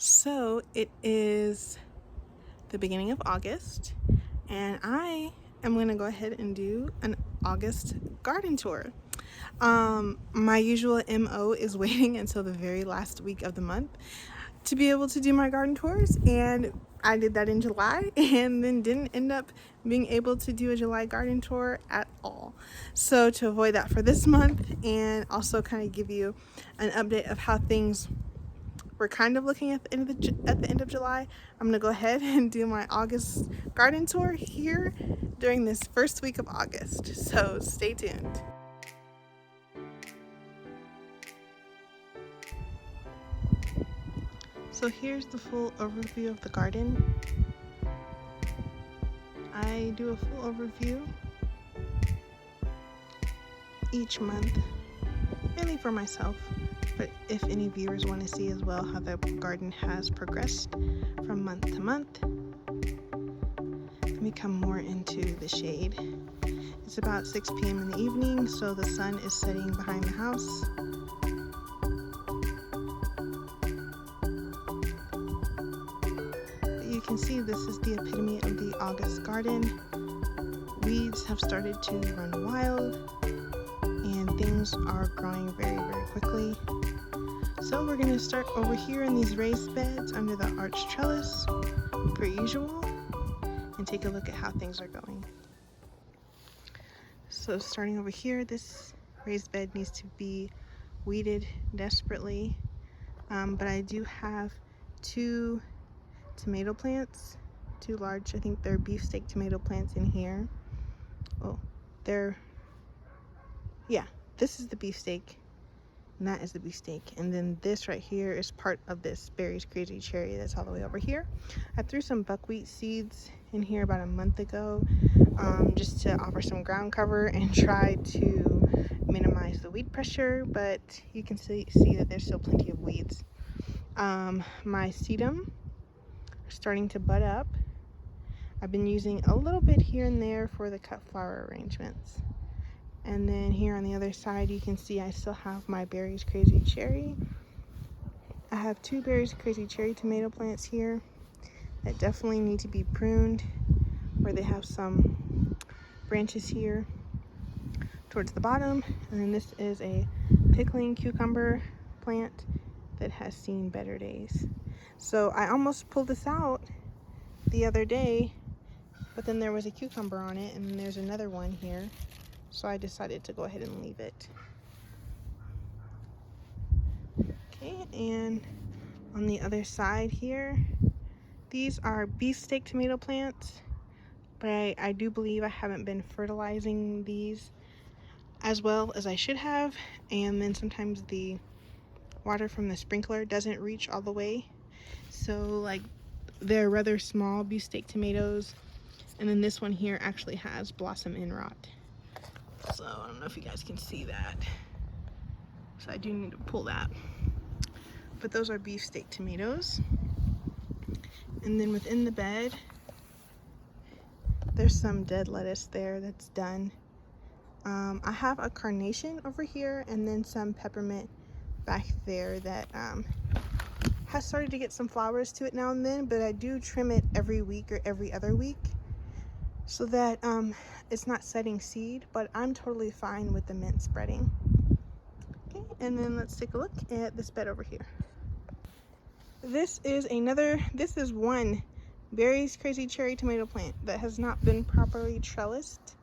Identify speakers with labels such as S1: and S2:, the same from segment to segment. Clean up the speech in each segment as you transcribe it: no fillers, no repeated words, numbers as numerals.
S1: So it is the beginning of August, and I am going to go ahead and do an August garden tour. My usual MO is waiting until the very last week of the month to be able to do my garden tours, and I did that in July and then didn't end up being able to do a July garden tour at all. So to avoid that for this month and also kind of give you an update of how things we're kind of looking at the end of July, I'm gonna go ahead and do my August garden tour here during this first week of August. So stay tuned. So here's the full overview of the garden. I do a full overview each month, mainly for myself, but if any viewers want to see as well how the garden has progressed from month to month. Let me come more into the shade. It's about 6 p.m. in the evening, so the sun is setting behind the house. But you can see this is the epitome of the August garden. Weeds have started to run wild, and things are growing very, very quickly. So we're going to start over here in these raised beds under the arched trellis, per usual, and take a look at how things are going. So starting over here, this raised bed needs to be weeded desperately, but I do have 2 tomato plants, 2 large, I think they're beefsteak tomato plants in here. Oh, this is the beefsteak, and that is the beefsteak, and then this right here is part of this Berry's Crazy Cherry that's all the way over here. I threw some buckwheat seeds in here about a month ago, just to offer some ground cover and try to minimize the weed pressure, but you can see that there's still plenty of weeds. My sedum are starting to bud up. I've been using a little bit here and there for the cut flower arrangements. And then here on the other side, you can see I still have my Berry's Crazy Cherry. I have 2 Berry's Crazy Cherry tomato plants here that definitely need to be pruned, where they have some branches here towards the bottom. And then this is a pickling cucumber plant that has seen better days. So I almost pulled this out the other day, but then there was a cucumber on it, and then there's another one here. So I decided to go ahead and leave it. Okay, and on the other side here, these are beefsteak tomato plants, but I do believe I haven't been fertilizing these as well as I should have, and then sometimes the water from the sprinkler doesn't reach all the way. So like, they're rather small beefsteak tomatoes, and then this one here actually has blossom end rot. So I don't know if you guys can see that. So I do need to pull that. But those are beefsteak tomatoes. And then within the bed, there's some dead lettuce there that's done. I have a carnation over here, and then some peppermint back there that has started to get some flowers to it now and then, but I do trim it every week or every other week so that it's not setting seed, but I'm totally fine with the mint spreading. Okay, and then let's take a look at this bed over here. This is one Berry's Crazy Cherry tomato plant that has not been properly trellised.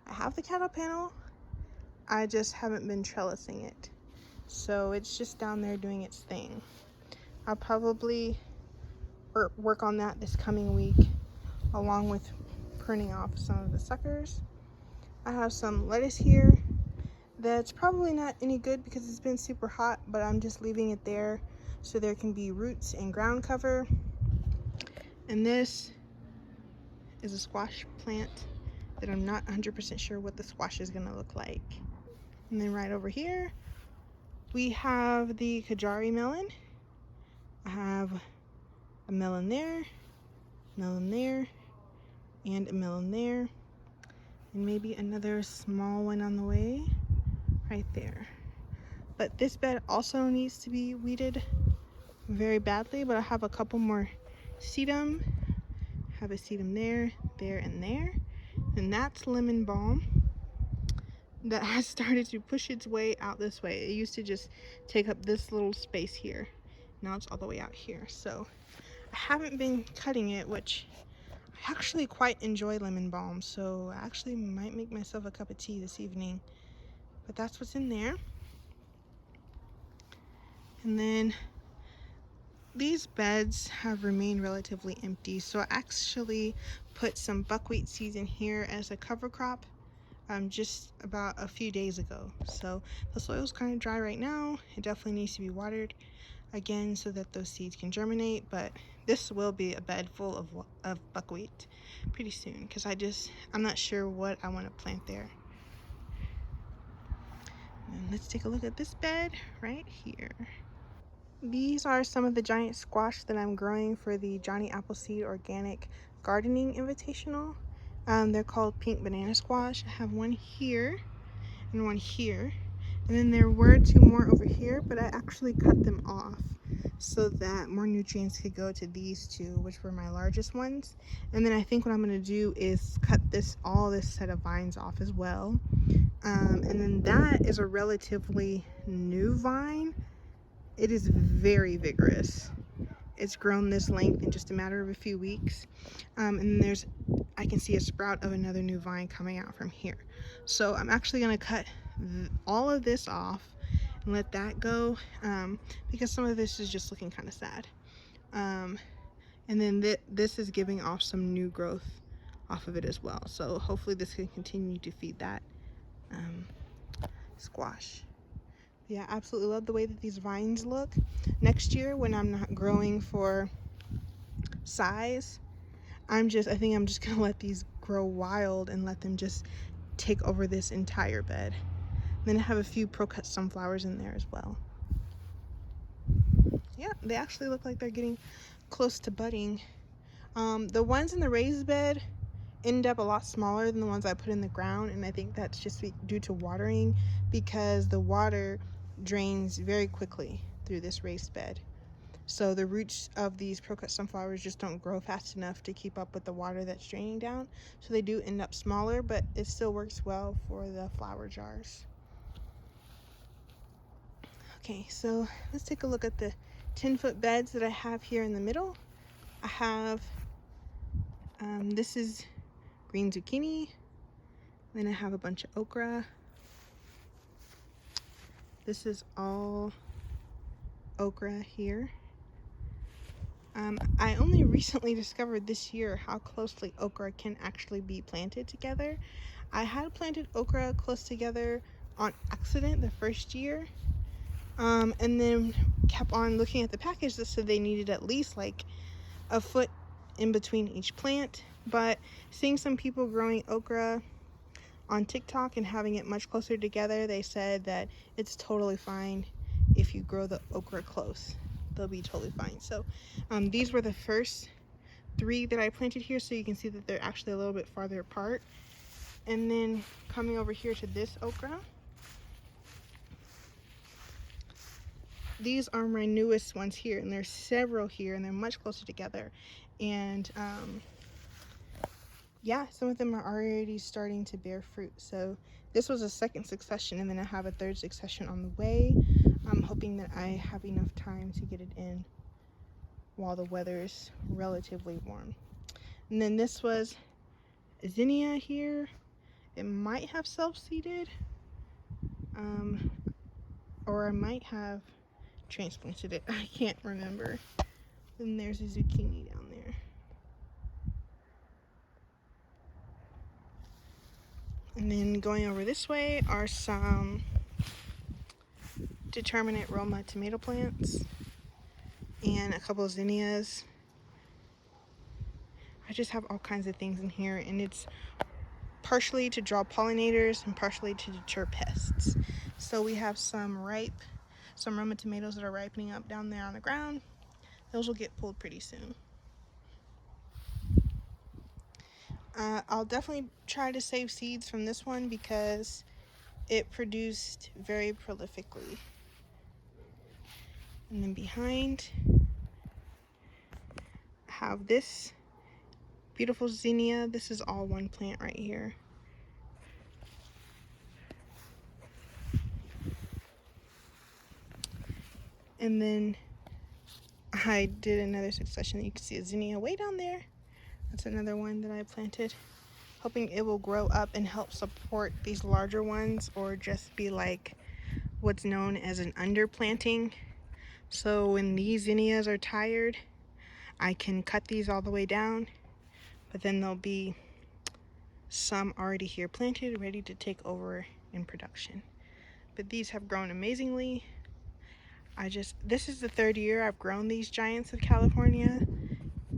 S1: I have the cattle panel, I just haven't been trellising it. So it's just down there doing its thing. I'll probably work on that this coming week, along with pruning off some of the suckers. I have some lettuce here that's probably not any good because it's been super hot, but I'm just leaving it there so there can be roots and ground cover. And this is a squash plant that I'm not 100% sure what the squash is going to look like. And then right over here we have the Kajari melon. I have a melon there, and a melon there, and maybe another small one on the way right there. But this bed also needs to be weeded very badly, but I have a couple more sedum. Have a sedum there, there, and there. And that's lemon balm that has started to push its way out this way. It used to just take up this little space here. Now it's all the way out here. So I haven't been cutting it, which I actually quite enjoy lemon balm. So I actually might make myself a cup of tea this evening. But that's what's in there. And then these beds have remained relatively empty. So I actually put some buckwheat seeds in here as a cover crop just about a few days ago. So the soil's kind of dry right now. It definitely needs to be watered again so that those seeds can germinate, but this will be a bed full of buckwheat pretty soon because I'm not sure what I want to plant there. And let's take a look at this bed right here. These are some of the giant squash that I'm growing for the Johnny Appleseed Organic Gardening Invitational. They're called pink banana squash. I have one here and one here. And then there were two more over here, but I actually cut them off so that more nutrients could go to these two, which were my largest ones. And then I think what I'm going to do is cut all this set of vines off as well. And then that is a relatively new vine. It is very vigorous. It's grown this length in just a matter of a few weeks. And I can see a sprout of another new vine coming out from here. So I'm actually going to cut all of this off and let that go because some of this is just looking kind of sad. And then this is giving off some new growth off of it as well. So hopefully this can continue to feed that squash. Yeah, absolutely love the way that these vines look. Next year when I'm not growing for size, I think I'm just gonna let these grow wild and let them just take over this entire bed. Then I have a few pro-cut sunflowers in there as well. Yeah, they actually look like they're getting close to budding. The ones in the raised bed end up a lot smaller than the ones I put in the ground, and I think that's just due to watering because the water drains very quickly through this raised bed. So the roots of these pro-cut sunflowers just don't grow fast enough to keep up with the water that's draining down. So they do end up smaller, but it still works well for the flower jars. Okay, so let's take a look at the 10-foot beds that I have here in the middle. I have, this is green zucchini. Then I have a bunch of okra. This is all okra here. I only recently discovered this year how closely okra can actually be planted together. I had planted okra close together on accident the first year, and then kept on looking at the package that said they needed at least like a foot in between each plant. But seeing some people growing okra on TikTok and having it much closer together, they said that it's totally fine if you grow the okra close. They'll be totally fine. So these were the first 3 that I planted here, so you can see that they're actually a little bit farther apart. And then coming over here to this okra, these are my newest ones here, and there's several here and they're much closer together. And yeah, some of them are already starting to bear fruit. So this was a second succession, and then I have a third succession on the way. I'm hoping that I have enough time to get it in while the weather's relatively warm. And then this was zinnia here. It might have self-seeded, or I might have transplanted it. I can't remember. Then there's a zucchini down there. And then going over this way are some determinate Roma tomato plants and a couple of zinnias. I just have all kinds of things in here, and it's partially to draw pollinators and partially to deter pests. So we have some Roma tomatoes that are ripening up down there on the ground. Those will get pulled pretty soon. I'll definitely try to save seeds from this one because it produced very prolifically. And then behind have this beautiful zinnia. This is all one plant right here. And then I did another succession. You can see a zinnia way down there. That's another one that I planted, hoping it will grow up and help support these larger ones, or just be like what's known as an underplanting. So when these zinnias are tired, I can cut these all the way down, but then there'll be some already here planted, ready to take over in production. But these have grown amazingly. This is the third year I've grown these giants of California,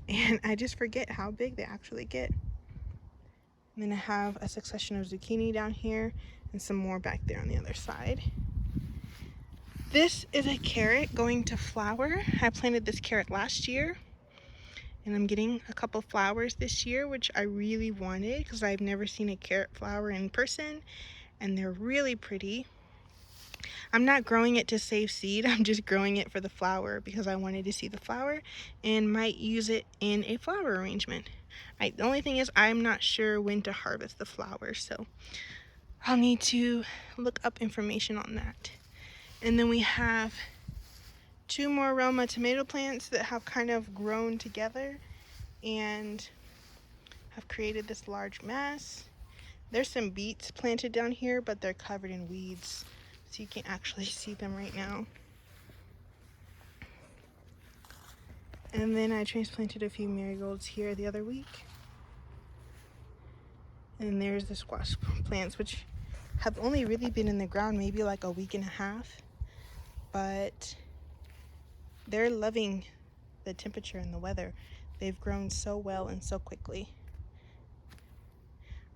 S1: and I just forget how big they actually get. And then I have a succession of zucchini down here and some more back there on the other side. This is a carrot going to flower. I planted this carrot last year, and I'm getting a couple flowers this year, which I really wanted because I've never seen a carrot flower in person, and they're really pretty. I'm not growing it to save seed, I'm just growing it for the flower because I wanted to see the flower and might use it in a flower arrangement. The only thing is I'm not sure when to harvest the flowers, so I'll need to look up information on that. And then we have 2 more Roma tomato plants that have kind of grown together and have created this large mass. There's some beets planted down here, but they're covered in weeds, so you can't actually see them right now. And then I transplanted a few marigolds here the other week. And there's the squash plants, which have only really been in the ground maybe like a week and a half, but they're loving the temperature and the weather. They've grown so well and so quickly.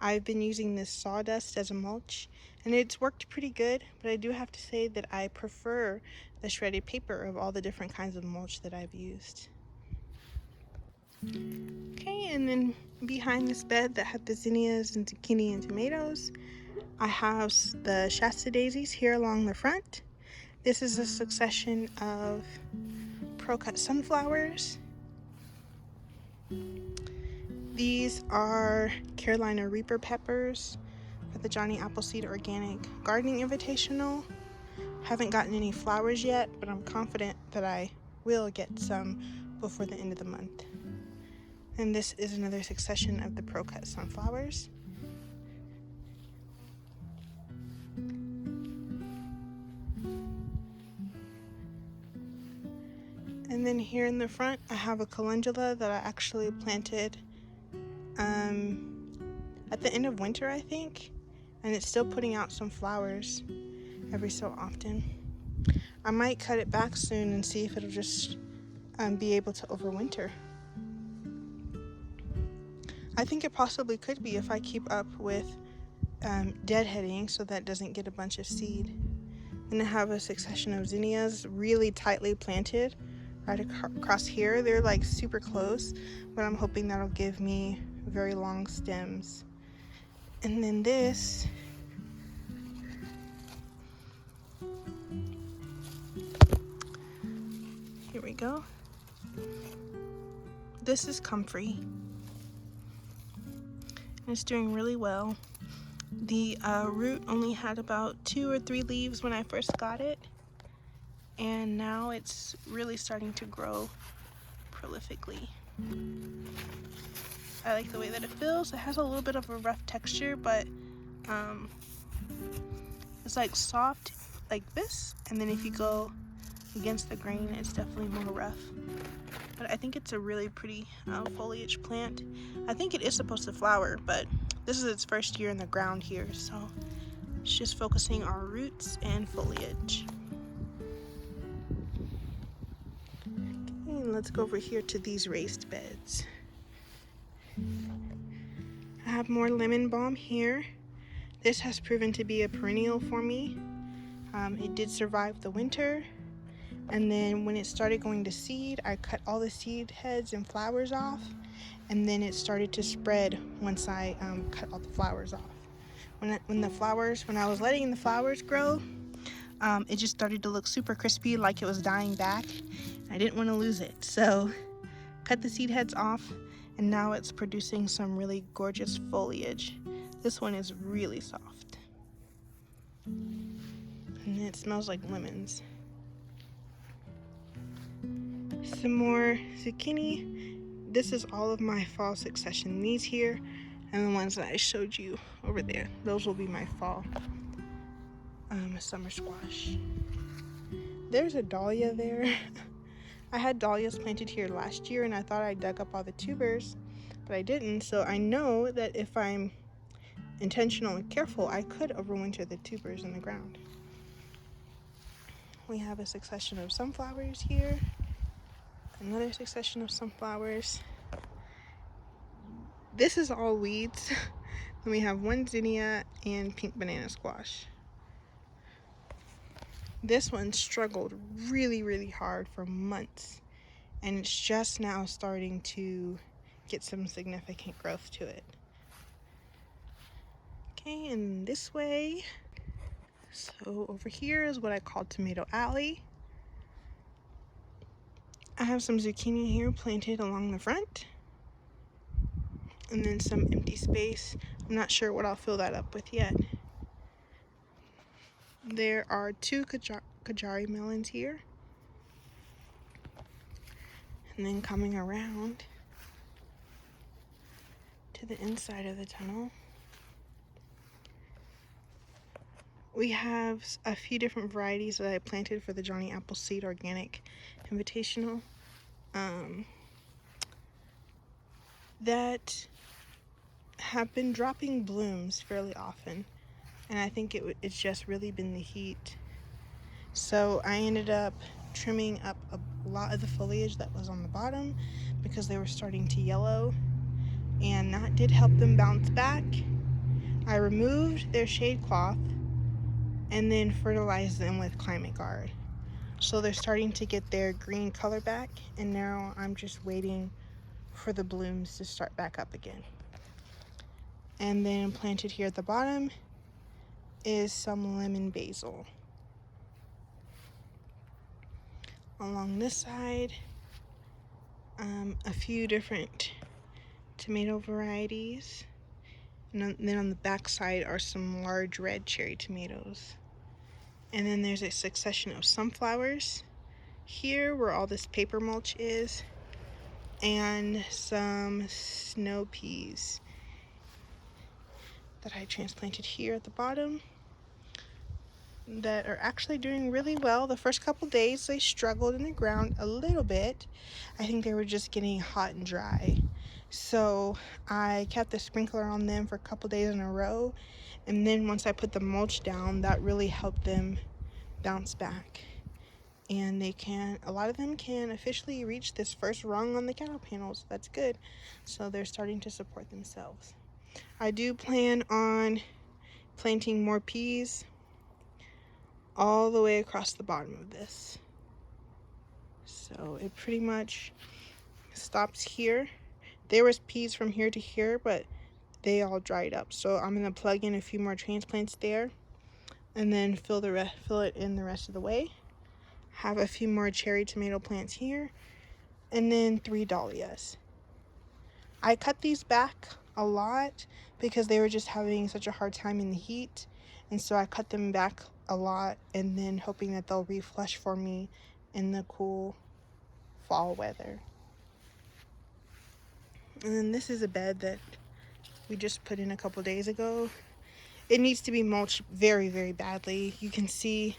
S1: I've been using this sawdust as a mulch, and it's worked pretty good, but I do have to say that I prefer the shredded paper of all the different kinds of mulch that I've used. Okay, and then behind this bed that had the zinnias and zucchini and tomatoes, I have the Shasta daisies here along the front. This is a succession of pro-cut sunflowers. These are Carolina Reaper peppers for the Johnny Appleseed Organic Gardening Invitational. Haven't gotten any flowers yet, but I'm confident that I will get some before the end of the month. And this is another succession of the pro-cut sunflowers. And then here in the front, I have a calendula that I actually planted at the end of winter, I think, and it's still putting out some flowers every so often. I might cut it back soon and see if it'll just be able to overwinter. I think it possibly could be if I keep up with deadheading so that it doesn't get a bunch of seed. And I have a succession of zinnias really tightly planted right across here. They're like super close, but I'm hoping that'll give me very long stems. And then this here we go. This is comfrey. It's doing really well. The root only had about 2 or 3 leaves when I first got it, and now it's really starting to grow prolifically. I like the way that it feels. It has a little bit of a rough texture, but it's like soft like this, and then if you go against the grain, it's definitely more rough. But I think it's a really pretty foliage plant. I think it is supposed to flower, but this is its first year in the ground here, so it's just focusing on roots and foliage. Okay, let's go over here to these raised beds. I have more lemon balm here. This has proven to be a perennial for me. It did survive the winter, and then when it started going to seed, I cut all the seed heads and flowers off, and then it started to spread once I cut all the flowers off. When I was letting the flowers grow, it just started to look super crispy, like it was dying back. I didn't want to lose it, so cut the seed heads off, and now it's producing some really gorgeous foliage. This one is really soft, and it smells like lemons. Some more zucchini. This is all of my fall succession. These here and the ones that I showed you over there, those will be my fall summer squash. There's a dahlia there. I had dahlias planted here last year and I thought I dug up all the tubers, but I didn't. So I know that if I'm intentional and careful, I could overwinter the tubers in the ground. We have a succession of sunflowers here, another succession of sunflowers. This is all weeds. Then we have one zinnia and pink banana squash. This one struggled really hard for months, and it's just now starting to get some significant growth to it. Okay, and this way, so over here is what I call Tomato Alley. I have some zucchini here planted along the front, and then some empty space. I'm not sure what I'll fill that up with yet. There are two Kajari melons here. And then coming around to the inside of the tunnel, we have a few different varieties that I planted for the Johnny Appleseed Organic Invitational that have been dropping blooms fairly often. And I think it's just really been the heat. So I ended up trimming up a lot of the foliage that was on the bottom because they were starting to yellow, and that did help them bounce back. I removed their shade cloth and then fertilized them with Climate Guard. So they're starting to get their green color back, and now I'm just waiting for the blooms to start back up again. And then planted here at the bottom is some lemon basil. Along this side, a few different tomato varieties, and then on the back side are some large red cherry tomatoes. And then there's a succession of sunflowers here where all this paper mulch is, and some snow peas that I transplanted here at the bottom that are actually doing really well. The first couple days they struggled in the ground a little bit. I think they were just getting hot and dry. So I kept the sprinkler on them for a couple days in a row, and then once I put the mulch down, that really helped them bounce back. And a lot of them can officially reach this first rung on the cattle panels. That's good. So they're starting to support themselves. I do plan on planting more peas all the way across the bottom of this. So it pretty much stops here. There was peas from here to here, but they all dried up. So I'm gonna plug in a few more transplants there, and then fill it in the rest of the way. Have a few more cherry tomato plants here, and then 3 dahlias. I cut these back a lot because they were just having such a hard time in the heat, and so I cut them back a lot, and then hoping that they'll reflush for me in the cool fall weather. And then this is a bed that we just put in a couple days ago. It needs to be mulched very badly. You can see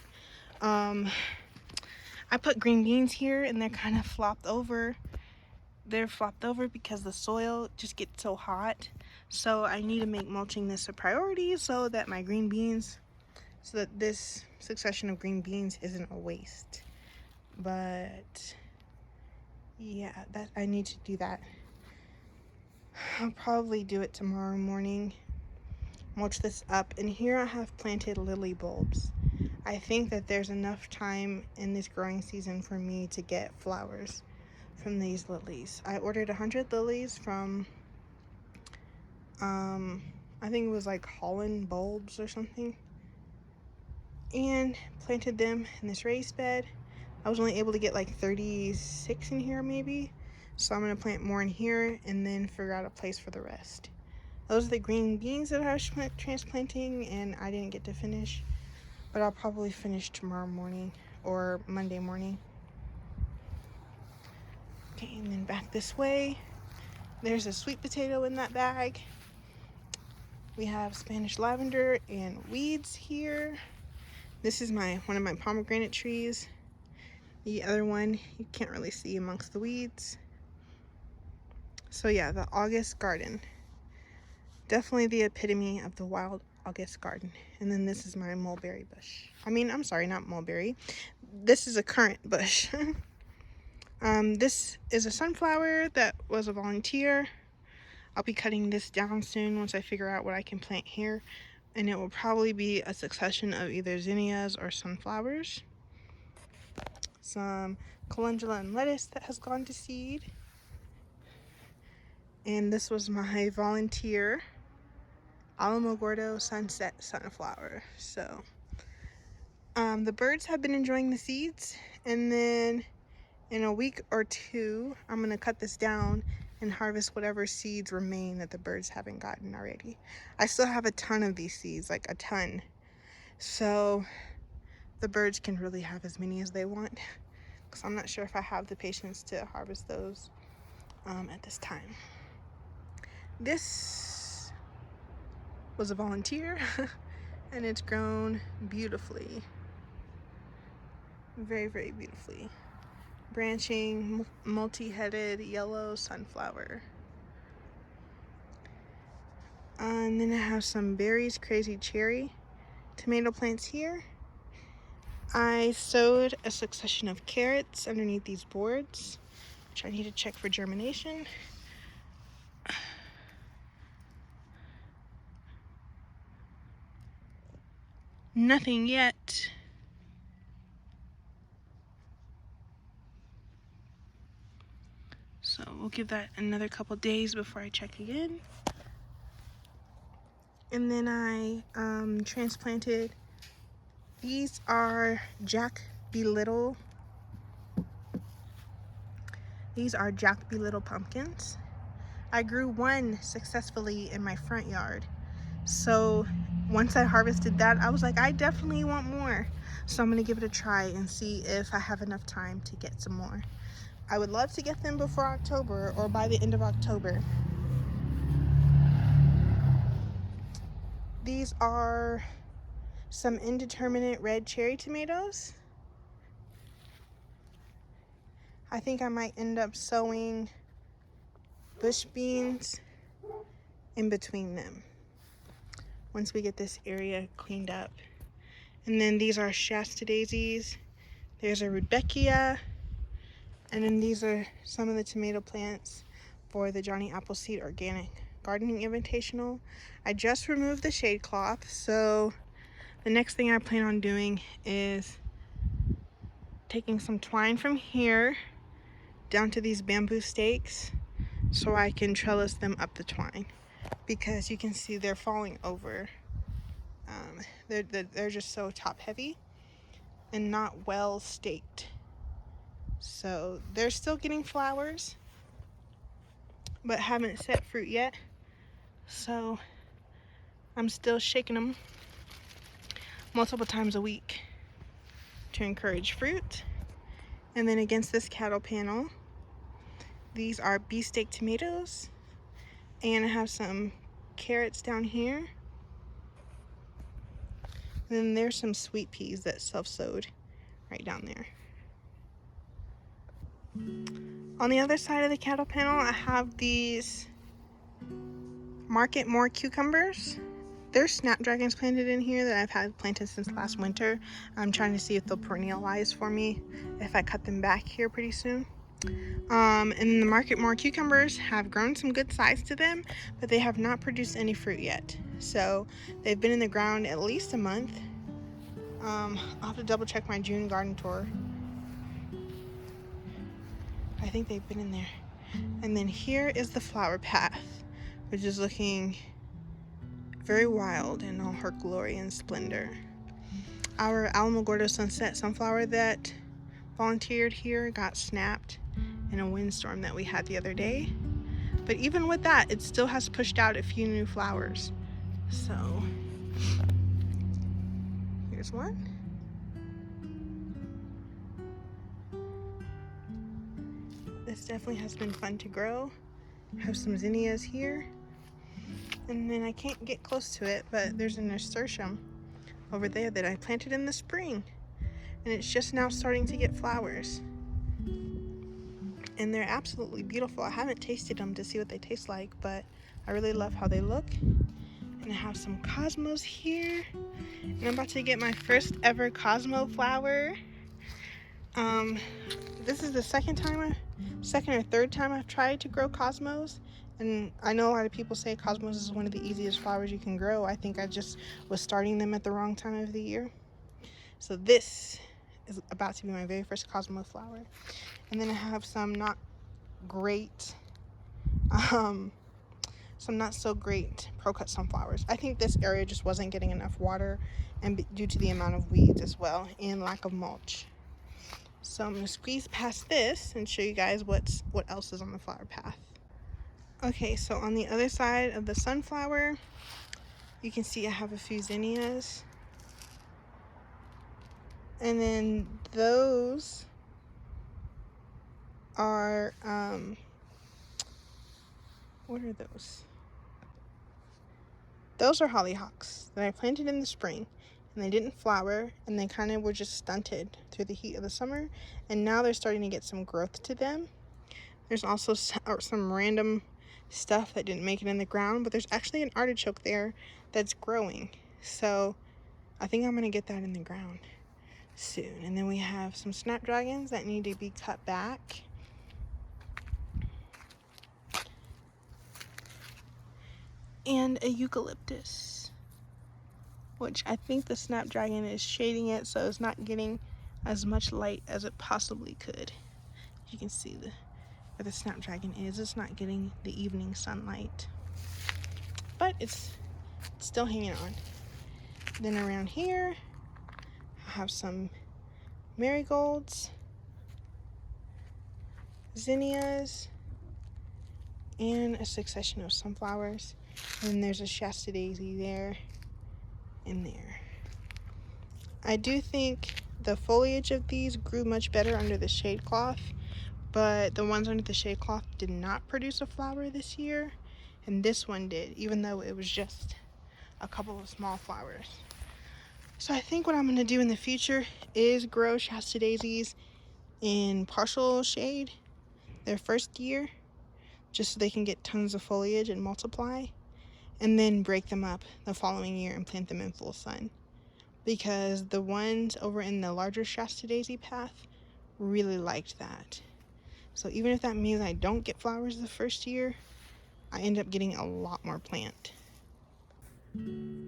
S1: I put green beans here, and they're kind of flopped over. They're flopped over because the soil just gets so hot. So I need to make mulching this a priority so that this succession of green beans isn't a waste. But yeah, I need to do that. I'll probably do it tomorrow morning. Mulch this up, and here I have planted lily bulbs. I think that there's enough time in this growing season for me to get flowers from these lilies. I ordered 100 lilies from I think it was like Holland Bulbs or something, and planted them in this raised bed. I was only able to get like 36 in here maybe, So I'm going to plant more in here and then figure out a place for the rest. Those are the green beans that I was transplanting and I didn't get to finish, but I'll probably finish tomorrow morning or Monday morning. Okay, and then back this way, there's a sweet potato in that bag. We have Spanish lavender and weeds here. This is one of my pomegranate trees. The other one you can't really see amongst the weeds. So yeah, the August garden. Definitely the epitome of the wild August garden. And then this is my mulberry bush. I'm sorry, not mulberry. This is a currant bush. This is a sunflower that was a volunteer. I'll be cutting this down soon once I figure out what I can plant here. And it will probably be a succession of either zinnias or sunflowers. Some calendula and lettuce that has gone to seed. And this was my volunteer Alamogordo sunset sunflower. So the birds have been enjoying the seeds, and then in a week or two I'm going to cut this down and harvest whatever seeds remain that the birds haven't gotten already. I still have a ton of these seeds, like a ton, so the birds can really have as many as they want, because I'm not sure if I have the patience to harvest those at this time. This was a volunteer and it's grown beautifully, very, very beautifully. Branching, multi-headed yellow sunflower. And then I have some Berries Crazy Cherry tomato plants here. I sowed a succession of carrots underneath these boards, which I need to check for germination. Nothing yet. So we'll give that another couple days before I check again. And then I transplanted, these are Jack Be Little. These are Jack Be Little pumpkins. I grew one successfully in my front yard. So once I harvested that, I was like, I definitely want more. So I'm gonna give it a try and see if I have enough time to get some more. I would love to get them before October or by the end of October. These are some indeterminate red cherry tomatoes. I think I might end up sowing bush beans in between them once we get this area cleaned up. And then these are Shasta daisies. There's a Rudbeckia. And then these are some of the tomato plants for the Johnny Appleseed Organic Gardening Invitational. I just removed the shade cloth, so the next thing I plan on doing is taking some twine from here down to these bamboo stakes so I can trellis them up the twine, because you can see they're falling over. They're just so top heavy and not well staked. So they're still getting flowers, but haven't set fruit yet. So I'm still shaking them multiple times a week to encourage fruit. And then against this cattle panel, these are beefsteak tomatoes, and I have some carrots down here. And then there's some sweet peas that self-sowed right down there. On the other side of the cattle panel, I have these Market More cucumbers. There's snapdragons planted in here that I've had planted since last winter. I'm trying to see if they'll perennialize for me if I cut them back here pretty soon. And the Market More cucumbers have grown some good size to them, but they have not produced any fruit yet. So they've been in the ground at least a month. I'll have to double check my June garden tour. I think they've been in there. And then here is the flower path, which is looking very wild in all her glory and splendor. Our Alamogordo Sunset sunflower that volunteered here got snapped in a windstorm that we had the other day. But even with that, it still has pushed out a few new flowers. So here's one. This definitely has been fun to grow. I have some zinnias here. And then I can't get close to it, but there's a nasturtium over there that I planted in the spring. And it's just now starting to get flowers. And they're absolutely beautiful. I haven't tasted them to see what they taste like, but I really love how they look. And I have some cosmos here. And I'm about to get my first ever cosmo flower. This is the second or third time I've tried to grow cosmos. And I know a lot of people say cosmos is one of the easiest flowers you can grow. I think I just was starting them at the wrong time of the year. So this is about to be my very first cosmo flower. And then I have some not so great pro-cut sunflowers. I think this area just wasn't getting enough water, and due to the amount of weeds as well and lack of mulch. So I'm going to squeeze past this and show you guys what else is on the flower path. Okay, so on the other side of the sunflower, you can see I have a few zinnias. And then those are, what are those? Those are hollyhocks that I planted in the spring, and they didn't flower, and they kind of were just stunted through the heat of the summer, and now they're starting to get some growth to them. There's also some random stuff that didn't make it in the ground, but there's actually an artichoke there that's growing, so I think I'm gonna get that in the ground soon. And then we have some snapdragons that need to be cut back. And a eucalyptus, which I think the snapdragon is shading it so it's not getting as much light as it possibly could. You can see where the snapdragon is, it's not getting the evening sunlight, but it's still hanging on. Then around here I have some marigolds, zinnias, and a succession of sunflowers. And then there's a Shasta daisy there and there. I do think the foliage of these grew much better under the shade cloth, but the ones under the shade cloth did not produce a flower this year, and this one did, even though it was just a couple of small flowers. So I think what I'm going to do in the future is grow Shasta daisies in partial shade their first year, just so they can get tons of foliage and multiply, and then break them up the following year and plant them in full sun, because the ones over in the larger Shasta daisy path really liked that. So even if that means I don't get flowers the first year, I end up getting a lot more plant.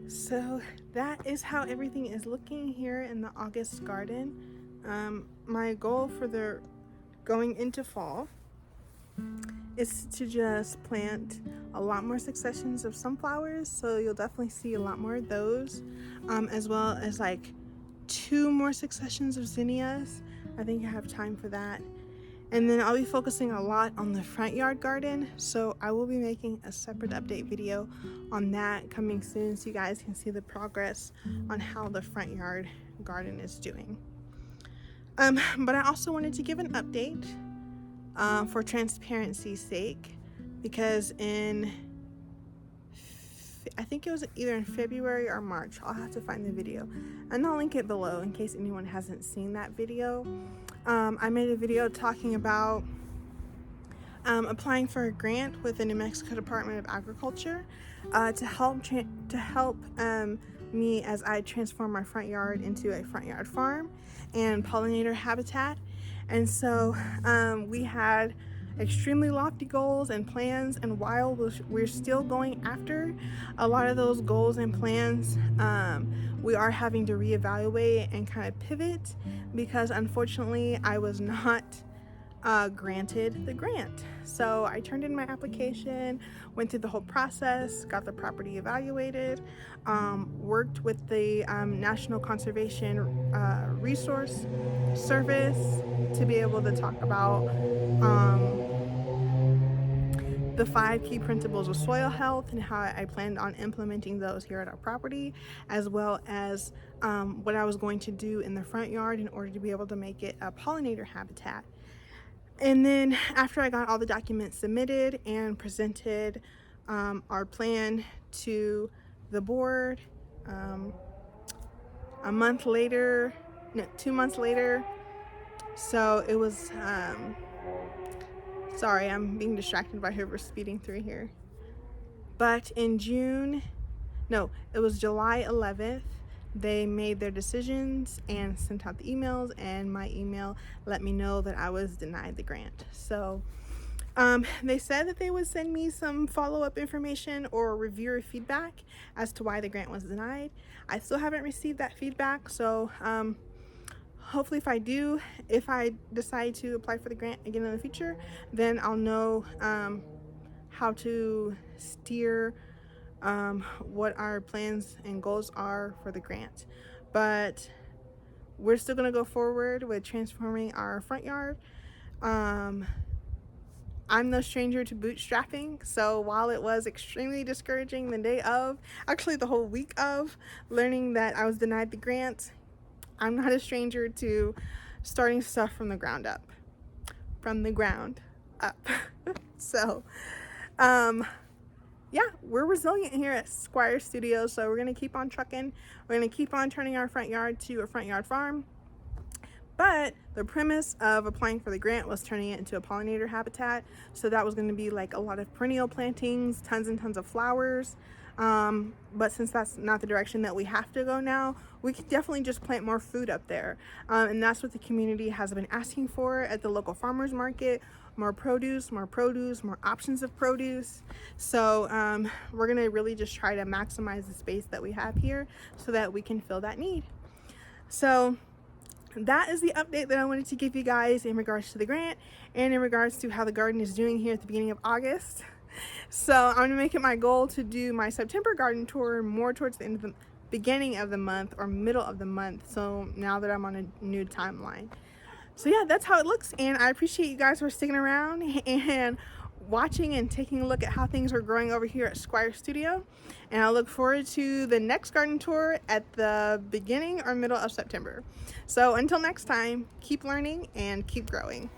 S1: So that is how everything is looking here in the August garden. My goal for the going into fall is to just plant a lot more successions of sunflowers, so you'll definitely see a lot more of those, as well as like 2 more successions of zinnias. I think I have time for that. And then I'll be focusing a lot on the front yard garden, so I will be making a separate update video on that coming soon, so you guys can see the progress on how the front yard garden is doing. But I also wanted to give an update for transparency's sake, because I think it was either in February or March, I'll have to find the video and I'll link it below in case anyone hasn't seen that video. I made a video talking about applying for a grant with the New Mexico Department of Agriculture to help me as I transform my front yard into a front yard farm and pollinator habitat. And so we had extremely lofty goals and plans, and while we're still going after a lot of those goals and plans, we are having to reevaluate and kind of pivot, because unfortunately I was not granted the grant. So I turned in my application, went through the whole process, got the property evaluated, worked with the National Conservation Resource Service to be able to talk about the 5 key principles of soil health and how I planned on implementing those here at our property, as well as what I was going to do in the front yard in order to be able to make it a pollinator habitat. And then after I got all the documents submitted and presented our plan to the board, a month later, no, 2 months later, so it was, sorry, I'm being distracted by whoever's speeding through here. But in June, no, it was July 11th, they made their decisions and sent out the emails, and my email let me know that I was denied the grant. So they said that they would send me some follow-up information or reviewer feedback as to why the grant was denied. I still haven't received that feedback, so hopefully if I decide to apply for the grant again in the future, then I'll know how to steer what our plans and goals are for the grant. But we're still going to go forward with transforming our front yard. I'm no stranger to bootstrapping, so while it was extremely discouraging the day of, actually the whole week of, learning that I was denied the grant, I'm not a stranger to starting stuff from the ground up. So yeah, we're resilient here at Squire Studios, so we're going to keep on trucking. We're going to keep on turning our front yard to a front yard farm. But the premise of applying for the grant was turning it into a pollinator habitat. So that was going to be like a lot of perennial plantings, tons and tons of flowers. But since that's not the direction that we have to go now, we can definitely just plant more food up there. And that's what the community has been asking for at the local farmers market. More produce, more options of produce. So we're going to really just try to maximize the space that we have here so that we can fill that need. So that is the update that I wanted to give you guys in regards to the grant and in regards to how the garden is doing here at the beginning of August. So I'm going to make it my goal to do my September garden tour more towards the end of the beginning of the month or middle of the month. So now that I'm on a new timeline. So yeah, that's how it looks, and I appreciate you guys for sticking around and watching and taking a look at how things are growing over here at Squire Studio. And I look forward to the next garden tour at the beginning or middle of September. So until next time, keep learning and keep growing.